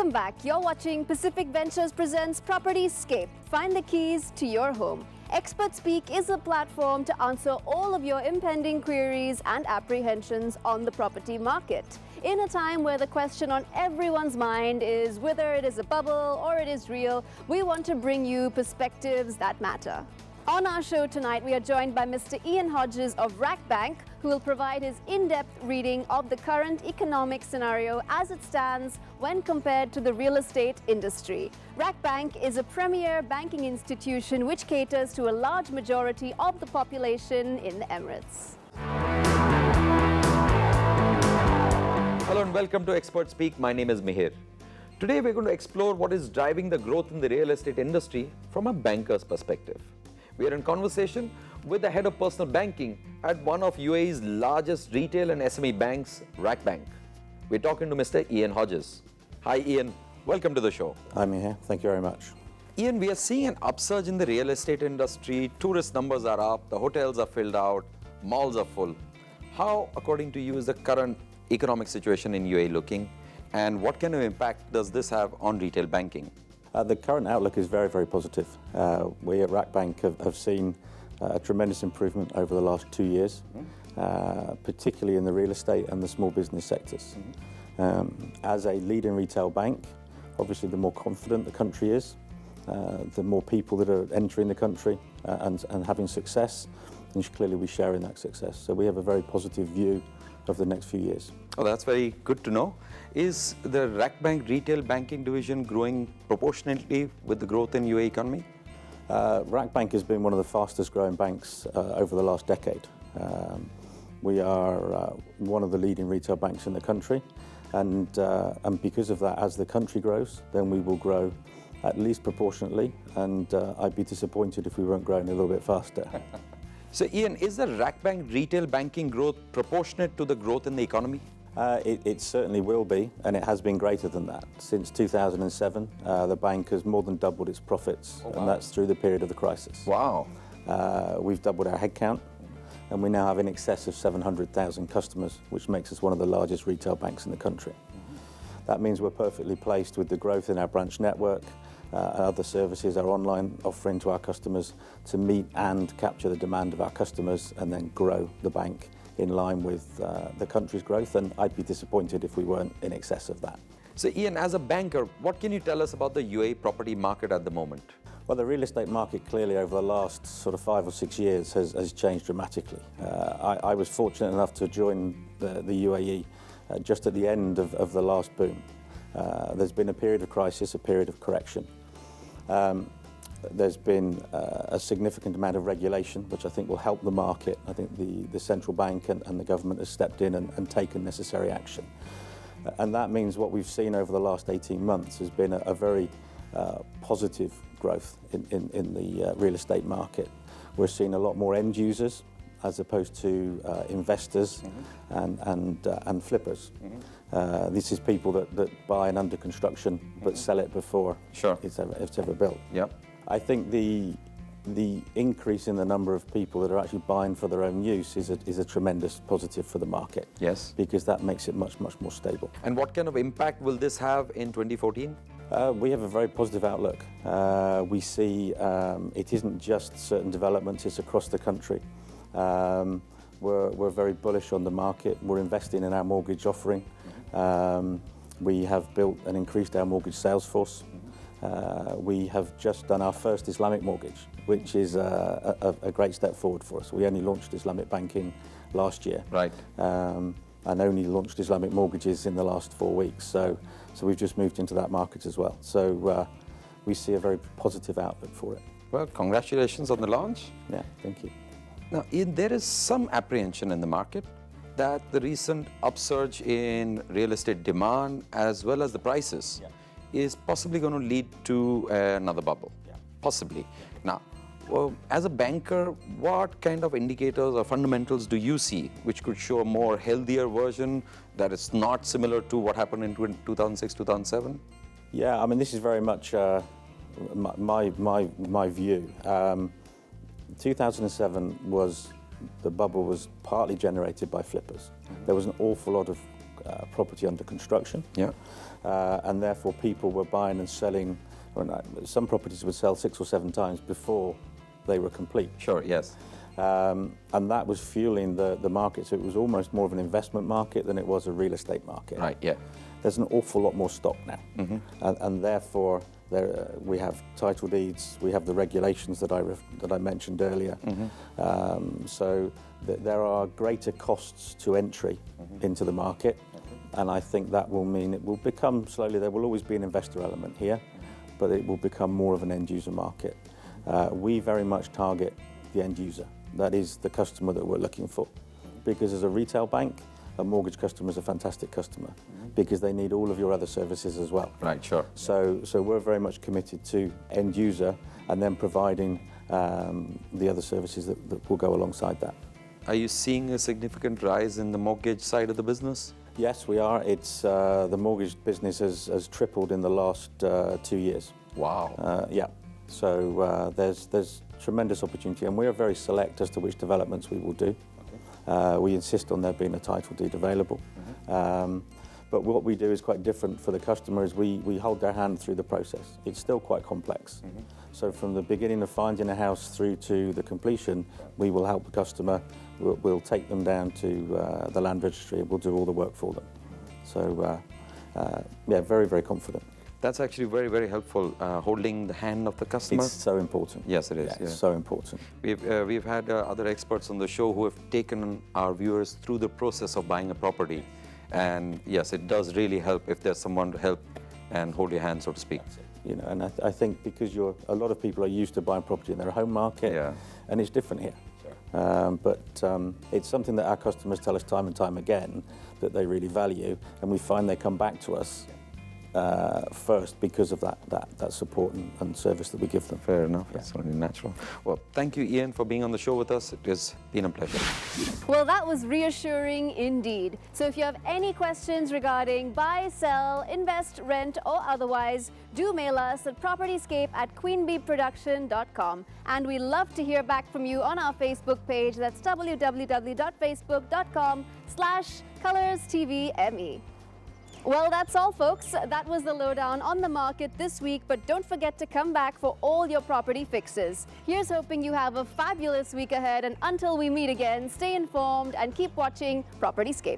Welcome back. You're watching Pacific Ventures presents Propertyscape. Find the keys to your home. Expert Speak is a platform to answer all of your impending queries and apprehensions on the property market. In a time where the question on everyone's mind is whether it is a bubble or it is real, we want to bring you perspectives that matter. On our show tonight, we are joined by Mr. Ian Hodges of RAK Bank, who will provide his in-depth reading of the current economic scenario as it stands when compared to the real estate industry. RAK Bank is a premier banking institution which caters to a large majority of the population in the Emirates. Hello and welcome to Expert Speak. My name is Mihir. Today we're going to explore what is driving the growth in the real estate industry from a banker's perspective. We are in conversation with the head of personal banking at one of UAE's largest retail and SME banks, RAK Bank. We're talking to Mr. Ian Hodges. Hi Ian, welcome to the show. I'm here, thank you very much. Ian, we are seeing an upsurge in the real estate industry. Tourist numbers are up, the hotels are filled out, malls are full. How, according to you, is the current economic situation in UAE looking, and what kind of impact does this have on retail banking? The current outlook is very, very positive. We at RAK Bank have seen a tremendous improvement over the last 2 years, particularly in the real estate and the small business sectors. As a leading retail bank, obviously the more confident the country is, the more people that are entering the country and having success, and clearly we share in that success. So we have a very positive view of the next few years. Oh, that's very good to know. Is the RAK Bank retail banking division growing proportionately with the growth in UAE economy? RAK Bank has been one of the fastest growing banks over the last decade. We are one of the leading retail banks in the country, and because of that, as the country grows, then we will grow at least proportionately, and I'd be disappointed if we weren't growing a little bit faster. So Ian, is the RAK Bank retail banking growth proportionate to the growth in the economy? It certainly will be, and it has been greater than that. Since 2007, the bank has more than doubled its profits, and that's through the period of the crisis. Wow. We've doubled our headcount, and we now have in excess of 700,000 customers, which makes us one of the largest retail banks in the country. That means we're perfectly placed with the growth in our branch network, other services, our online offering to our customers to meet and capture the demand of our customers and then grow the bank in line with the country's growth, and I'd be disappointed if we weren't in excess of that. So Ian, as a banker, what can you tell us about the UAE property market at the moment? Well, the real estate market clearly over the last sort of 5 or 6 years has changed dramatically. I was fortunate enough to join the UAE just at the end of the last boom. There's been a period of crisis, a period of correction. There's been a significant amount of regulation, which I think will help the market. I think the central bank and the government has stepped in and taken necessary action. And that means what we've seen over the last 18 months has been a very positive growth in the real estate market. We're seeing a lot more end users as opposed to investors and flippers. This is people that buy an under construction but sell it before it's ever built. Yep. I think the increase in the number of people that are actually buying for their own use is a tremendous positive for the market. Yes. Because that makes it much more stable. And what kind of impact will this have in 2014? We have a very positive outlook. We see it isn't just certain developments, it's across the country. We're very bullish on the market. We're investing in our mortgage offering. We have built and increased our mortgage sales force. We have just done our first Islamic mortgage, which is a great step forward for us. We only launched Islamic banking last year. Right. And only launched Islamic mortgages in the last 4 weeks. So we've just moved into that market as well. So we see a very positive outlook for it. Well, congratulations on the launch. Yeah, thank you. Now, Ian, there is some apprehension in the market that the recent upsurge in real estate demand as well as the prices is possibly going to lead to another bubble. Possibly. Now, as a banker, what kind of indicators or fundamentals do you see which could show a more healthier version that is not similar to what happened in 2006, 2007? Yeah, I mean, this is very much my view. 2007 the bubble was partly generated by flippers. There was an awful lot of property under construction. Yeah. And therefore people were buying and selling, some properties would sell 6 or 7 times before they were complete. Sure, yes. And that was fueling the market, so it was almost more of an investment market than it was a real estate market. Right, yeah. There's an awful lot more stock now, and therefore we have title deeds, we have the regulations that I mentioned earlier. So there are greater costs to entry into the market, and I think that will mean it will become slowly, there will always be an investor element here, but it will become more of an end user market. We very much target the end user. That is the customer that we're looking for, because as a retail bank, a mortgage customer is a fantastic customer because they need all of your other services as well. Right, sure. So we're very much committed to end user and then providing the other services that will go alongside that. Are you seeing a significant rise in the mortgage side of the business? Yes, we are. It's the mortgage business has tripled in the last 2 years. Wow. Yeah. So there's tremendous opportunity, and we are very select as to which developments we will do. We insist on there being a title deed available. But what we do is quite different for the customer, is we hold their hand through the process. It's still quite complex. So from the beginning of finding a house through to the completion, we will help the customer. We'll take them down to the land registry, and we'll do all the work for them. So yeah, very, very confident. That's actually very, very helpful, holding the hand of the customer. It's so important. Yes, it is. Yeah, Yeah. it's so important. We've had other experts on the show who have taken our viewers through the process of buying a property. And yes, it does really help if there's someone to help and hold your hand, so to speak. You know, and I think because a lot of people are used to buying property in their home market, Yeah. and it's different here. But it's something that our customers tell us time and time again that they really value, and we find they come back to us first because of that support and service that we give them. Fair enough. It's only natural. Well, thank you, Ian, for being on the show with us. It has been a pleasure. Well, that was reassuring indeed. So if you have any questions regarding buy, sell, invest, rent, or otherwise, do mail us at propertyscape@queenbeeproduction.com. And we love to hear back from you on our Facebook page. That's www.facebook.com/ColorsTVME. Well, that's all, folks. That was the lowdown on the market this week, but don't forget to come back for all your property fixes. Here's hoping you have a fabulous week ahead, and until we meet again, stay informed and keep watching Propertyscape.